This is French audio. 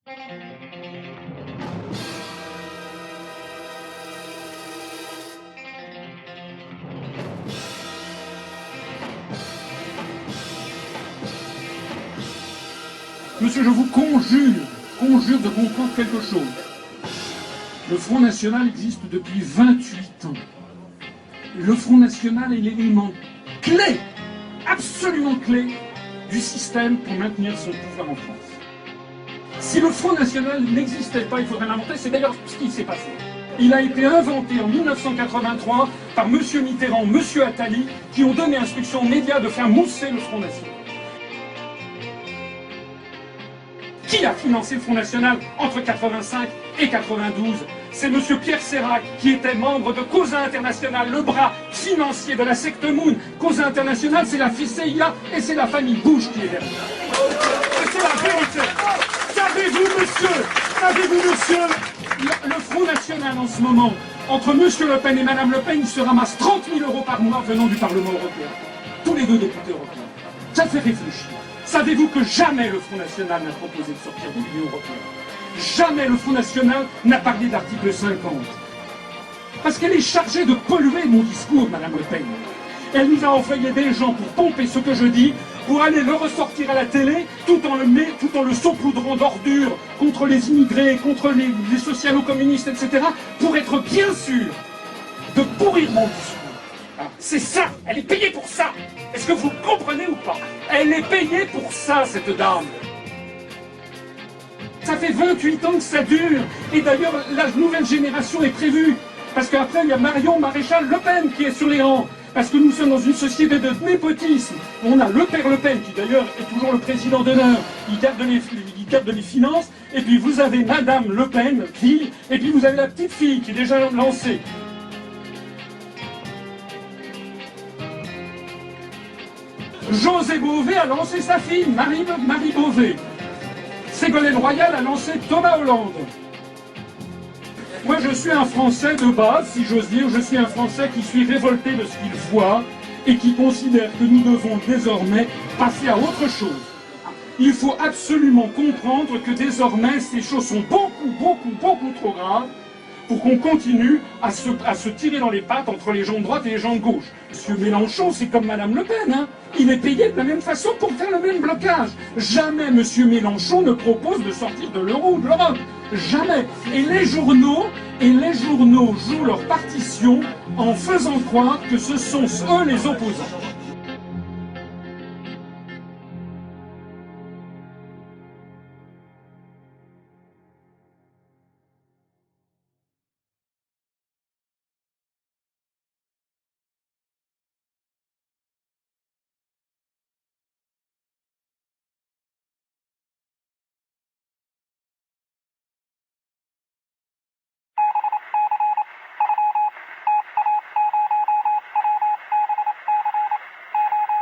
Monsieur, je vous conjure de comprendre quelque chose. Le Front National existe depuis 28 ans. Le Front National est l'élément clé, absolument clé, du système pour maintenir son pouvoir en France. Si le Front National n'existait pas, il faudrait l'inventer. C'est d'ailleurs ce qui s'est passé. Il a été inventé en 1983 par M. Mitterrand, M. Attali, qui ont donné instruction aux médias de faire mousser le Front National. Qui a financé le Front National entre 85 et 92? C'est M. Pierre Sérac, qui était membre de Cosa Internationale, le bras financier de la secte Moon. Cosa Internationale, c'est la CIA et c'est la famille Bush qui est derrière. C'est la vérité. Savez-vous, monsieur, le Front National en ce moment, entre M. Le Pen et Mme Le Pen, il se ramasse 30 000 € par mois venant du Parlement européen. Tous les deux députés européens. Ça fait réfléchir. Savez-vous que jamais le Front National n'a proposé de sortir de l'Union européenne? Jamais le Front National n'a parlé d'article 50. Parce qu'elle est chargée de polluer mon discours, Madame Le Pen. Elle nous a envoyé des gens pour pomper ce que je dis, pour aller le ressortir à la télé, tout en le saupoudrant d'ordures contre les immigrés, contre les socialo-communistes, etc., pour être bien sûr de pourrir mon discours. C'est ça, elle est payée pour ça. Est-ce que vous comprenez ou pas? Elle est payée pour ça, cette dame. Ça fait 28 ans que ça dure. Et d'ailleurs, la nouvelle génération est prévue. Parce qu'après, il y a Marion Maréchal Le Pen qui est sur les rangs. Parce que nous sommes dans une société de népotisme. On a le père Le Pen, qui d'ailleurs est toujours le président d'honneur. Il garde les finances. Et puis vous avez Madame Le Pen, fille. Et puis vous avez la petite fille qui est déjà lancée. José Bové a lancé sa fille, Marie Bové. Ségolène Royal a lancé Thomas Hollande. Moi, je suis un Français de base, si j'ose dire. Je suis un Français qui suis révolté de ce qu'il voit et qui considère que nous devons désormais passer à autre chose. Il faut absolument comprendre que désormais, ces choses sont beaucoup trop graves pour qu'on continue à se tirer dans les pattes entre les gens de droite et les gens de gauche. Monsieur Mélenchon, c'est comme Madame Le Pen, hein. Il est payé de la même façon pour faire le même blocage. Jamais Monsieur Mélenchon ne propose de sortir de l'euro ou de l'Europe. Jamais. Et les journaux jouent leur partition en faisant croire que ce sont eux les opposants.